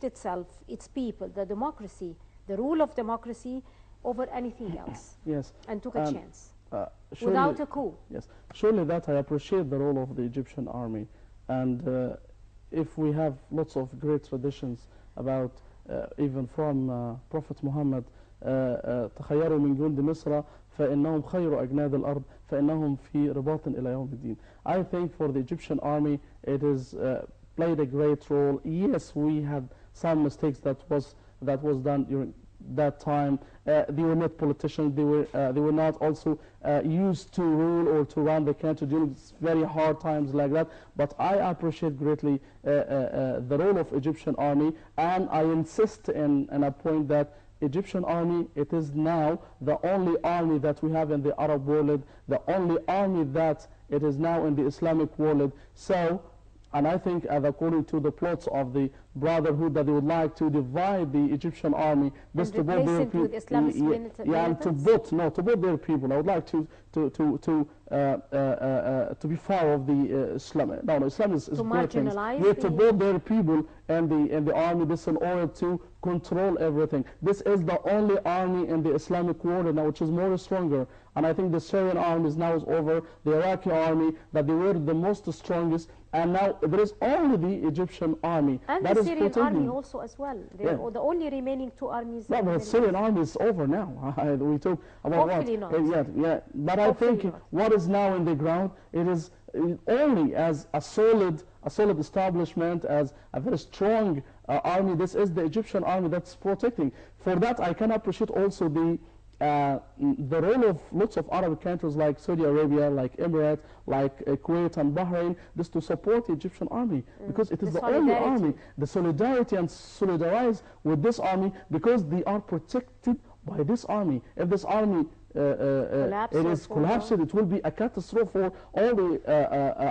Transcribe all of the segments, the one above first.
itself, its people, the democracy, the rule of democracy over anything else. Yes. And took a chance. Surely, without a coup. Yes. Surely that I appreciate the role of the Egyptian army. And if we have lots of great traditions about even from Prophet Muhammad, تخيروا من جند مصر فإنهم خير أجناد الأرض فإنهم في رباط إلى يوم الدين. I think for the Egyptian army it is played a great role. Yes, we had some mistakes that was done during that time. They were not politicians. They were not also used to rule or to run the country during very hard times like that. But I appreciate greatly the role of Egyptian army, and I insist in a point that Egyptian army, it is now the only army that we have in the Arab world, the only army that it is now in the Islamic world. So, and I think according to the plots of the Brotherhood that they would like to divide the Egyptian army, just to put their people, with to put their people. I would like to be far of the Islam. No, Islam is to great things. marginalize To put their people and the army, this in order to control everything. This is the only army in the Islamic world now which is more stronger. And I think the Syrian army is now over, the Iraqi army, that they were the most strongest, and now there is only the Egyptian army. And that the is Syrian protecting. army also as well. They're the only remaining two armies. No, but the Syrian army is over now. We talk about Hopefully what? not. Yeah. But Hopefully I think not. what is now in the ground, it is only as a solid establishment, as a very strong army. This is the Egyptian army that's protecting. For that, I can appreciate also the role of lots of Arab countries like Saudi Arabia, like Emirates, like Kuwait and Bahrain, just to support the Egyptian army, because it is the only army. The solidarity and solidarize with this army, because they are protected by this army. If this army collapsed, it will be a catastrophe for all the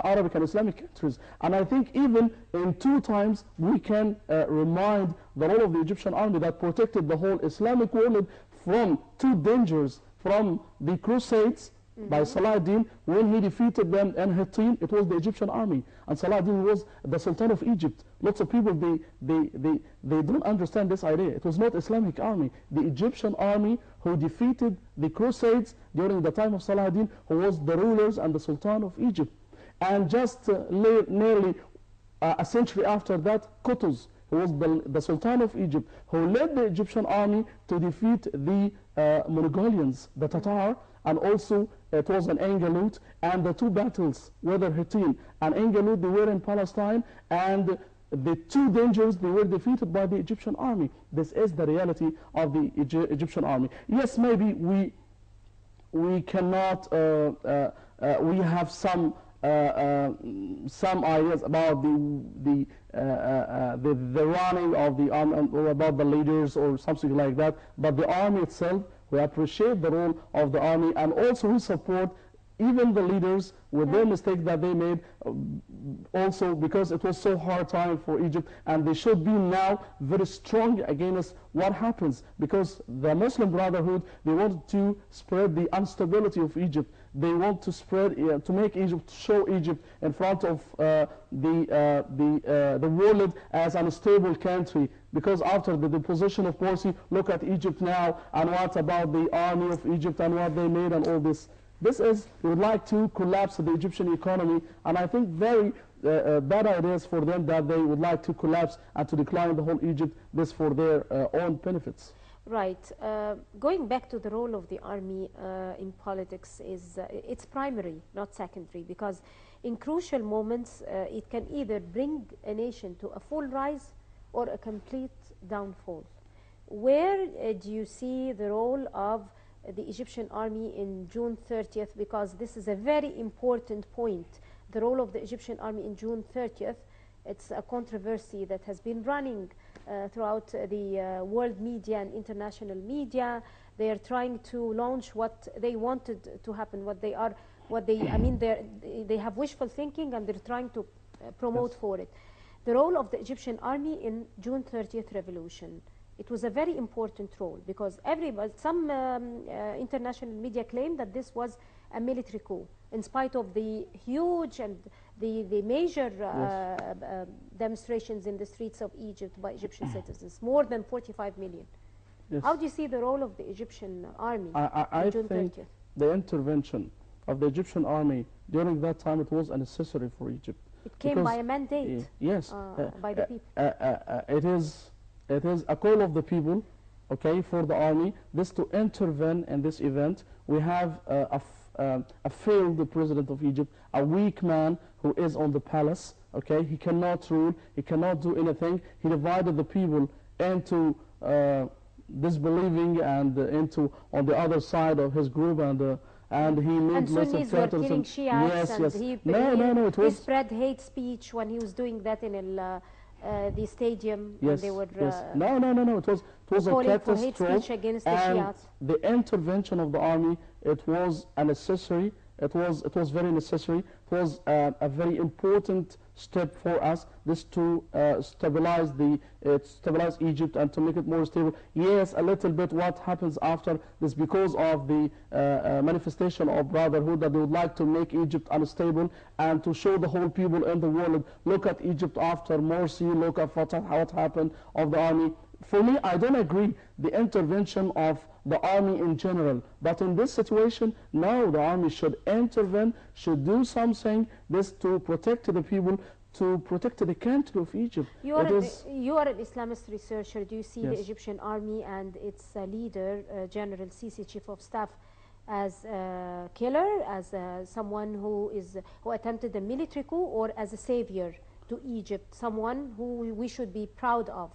Arabic and Islamic countries. And I think even in two times we can remind the role of the Egyptian army that protected the whole Islamic world from two dangers, from the Crusades by Saladin. When he defeated them in Hittin, it was the Egyptian army, and Saladin was the Sultan of Egypt. Lots of people, they don't understand this idea. It was not Islamic army. The Egyptian army who defeated the Crusades during the time of Saladin, who was the rulers and the Sultan of Egypt. And just nearly a century after that, Qutuz, who was the Sultan of Egypt, who led the Egyptian army to defeat the Mongolians, the Tatar, and also it was an Engalut, and the two battles, whether Hittin and Engalut, they were in Palestine, and the two dangers, they were defeated by the Egyptian army. This is the reality of the Egyptian army. Yes, maybe we cannot, we have some ideas about the running of the army, or about the leaders or something like that, but the army itself, we appreciate the role of the army, and also we support even the leaders with their mistake that they made, also because it was so hard time for Egypt, and they should be now very strong against what happens, because the Muslim Brotherhood, they want to spread the instability of Egypt. They want to spread, to make Egypt, show Egypt in front of the world as an unstable country. Because after the deposition of Morsi, look at Egypt now, and what about the army of Egypt and what they made and all this. This is, we would like to collapse the Egyptian economy, and I think very bad ideas for them that they would like to collapse and to decline the whole Egypt, this for their own benefits. Right. Going back to the role of the army in politics, is it's primary, not secondary, because in crucial moments it can either bring a nation to a full rise or a complete downfall. Where do you see the role of the Egyptian army in June 30th? Because this is a very important point. The role of the Egyptian army in June 30th, it's a controversy that has been running throughout the world media and international media. They are trying to launch what they wanted to happen, they have wishful thinking, and they're trying to promote for it. The role of the Egyptian army in June 30th revolution. It was a very important role, because some international media claim that this was a military coup, in spite of the huge and the major Yes. demonstrations in the streets of Egypt by Egyptian citizens, more than 45 million. Yes. How do you see the role of the Egyptian army I on June think 30th? the intervention of the Egyptian army during that time, it was unnecessary for Egypt. It came by a mandate Yes, by the people. it is a call of the people, okay, for the army, this to intervene in this event. We have a failed president of Egypt, a weak man who is on the palace, okay, he cannot rule, he cannot do anything. He divided the people into disbelieving and into on the other side of his group, and he made And lots of Sunnis were threats. killing Shiites, Yes, and yes. he, No, it he was spread hate speech when he was doing that in the stadium. And yes, they were yes. No. It was a calling for hate catastrophe, speech against the and Shiites. the intervention of the army, it was unnecessary. It was very necessary. It was a very important step for us. This to stabilize Egypt and to make it more stable. Yes, a little bit what happens after this because of the manifestation of brotherhood, that they would like to make Egypt unstable and to show the whole people in the world, look at Egypt after Morsi, look at what happened of the army. For me, I don't agree the intervention of the army in general, but in this situation, no, the army should intervene, should do something, this to protect the people, to protect the country of Egypt. You are an Islamist researcher. Do you see the Yes. Egyptian army and its leader, General Sisi, Chief of Staff, as a killer, as someone who attempted a military coup, or as a savior to Egypt, someone who we should be proud of?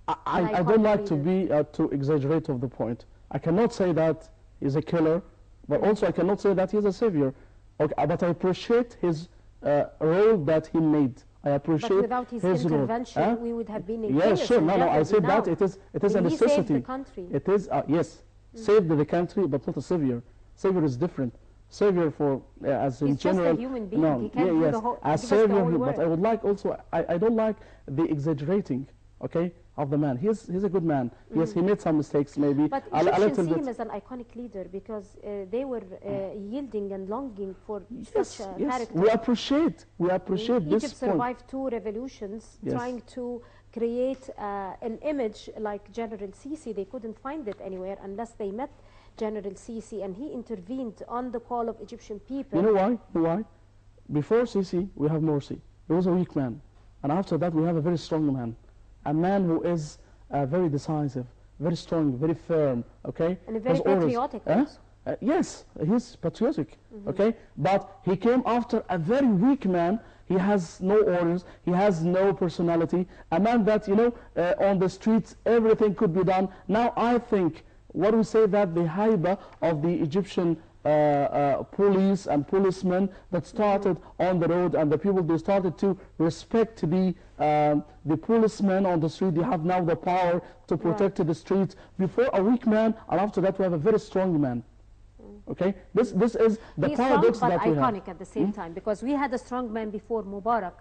I don't like to be to exaggerate of the point. I cannot say that he's a killer, but also I cannot say that he's a savior. Okay, but I appreciate his role that he made. I appreciate But without his intervention, we would have been in chaos. Yes, sure. No, I said now. that it is a He necessity. saved the country. It is yes, saved the country, but not a savior. Savior is different. Savior for as in He's general. just a human being. No, He can't do yes, the whole, as give us the savior. whole But I world. would like also. I don't like the exaggerating. Okay, of the man. He's a good man. Yes, he made some mistakes maybe. But a Egyptians little see bit. him as an iconic leader because they were yielding and longing for Yes, such a yes. character. We appreciate this Egypt point. survived 2 revolutions Yes. trying to create an image like General Sisi. They couldn't find it anywhere unless they met General Sisi, and he intervened on the call of Egyptian people. You know why? Why? Before Sisi, we have Morsi. He was a weak man. And after that, we have a very strong man. A man who is very decisive, very strong, very firm, okay? And a very Has orders. patriotic also. Yes, he's patriotic, okay? But he came after a very weak man. He has no orders, he has no personality. A man that, you know, on the streets, everything could be done. Now I think, what we say that the haiba of the Egyptian police and policemen that started on the road, and the people, they started to respect the policemen on the street. They have now the power to protect the streets. Before a weak man, and after that we have a very strong man. Okay, this is the He's paradox strong but that we have. iconic at the same time, because we had a strong man before Mubarak,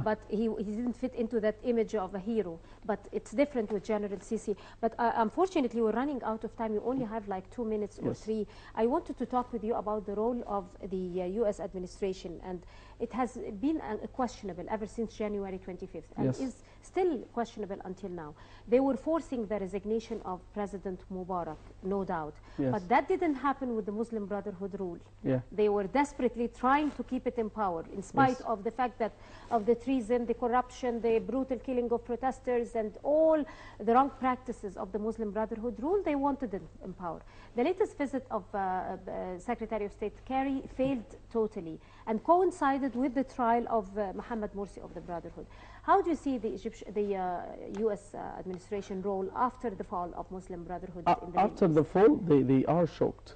but he didn't fit into that image of a hero. But it's different with General Sisi. But unfortunately, we're running out of time. You only have like 2 minutes or 3. I wanted to talk with you about the role of the U.S. administration, and it has been questionable ever since January 25th, and is still questionable until now. They were forcing the resignation of President Mubarak, no doubt. But that didn't happen with the Muslim Brotherhood rule. They were desperately trying to keep it in power, in spite of the fact that of the treason, the corruption, the brutal killing of protesters, and all the wrong practices of the Muslim Brotherhood rule. They wanted it in power. The latest visit of Secretary of State Kerry failed totally and coincided with the trial of Mohammed Morsi of the Brotherhood. How do you see the U.S. administration role after the fall of Muslim Brotherhood in the After the fall, they are shocked.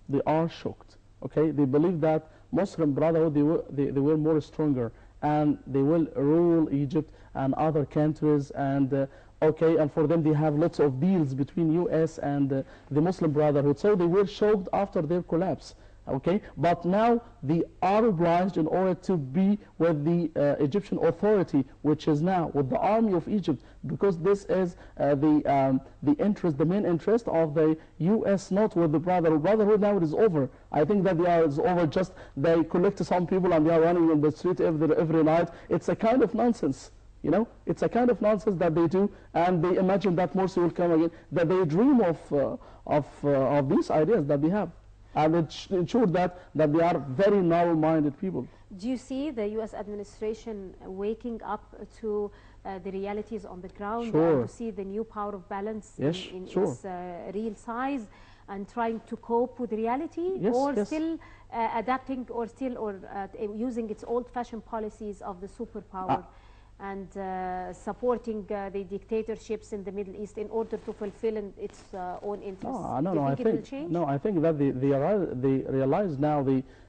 They are shocked. Okay, they believe that Muslim Brotherhood, they were more stronger, and they will rule Egypt and other countries, and okay, and for them they have lots of deals between U.S. and the Muslim Brotherhood. So they were shocked after their collapse. Okay, but now they are obliged in order to be with the Egyptian authority, which is now with the army of Egypt, because this is the interest, the main interest of the U.S., not with the Brotherhood. Brotherhood now it is over. I think that it's over. Just they collect some people and they are running in the street every night. It's a kind of nonsense. You know, it's a kind of nonsense that they do, and they imagine that Morsi will come again. That they dream of these ideas that they have. And it ensured that they are very narrow-minded people. Do you see the U.S. administration waking up to the realities on the ground, Sure. and to see the new power of balance Yes, in sure. its real size, and trying to cope with reality, Yes, or yes. still adapting, or still using its old-fashioned policies of the superpower? And supporting the dictatorships in the Middle East in order to fulfill its own interests? No, Do you no, think it will change? No, I think that they realize now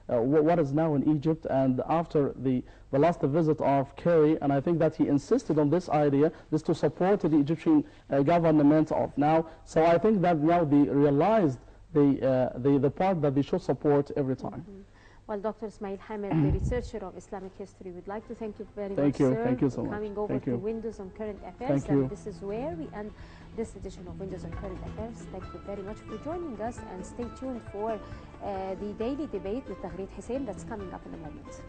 what is now in Egypt, and after the last visit of Kerry, and I think that he insisted on this idea, this to support the Egyptian government of now. So I think that now they realized the part that they should support every time. Well, Dr. Ismaiel Hamid, the researcher of Islamic history, we'd like to thank you very much, Thank you. sir, Thank you so for much. coming over Thank to you. Windows on Current Affairs. Thank you. And this is where we end this edition of Windows on Current Affairs. Thank you very much for joining us, and stay tuned for the daily debate with Taghreed Hussein that's coming up in a moment.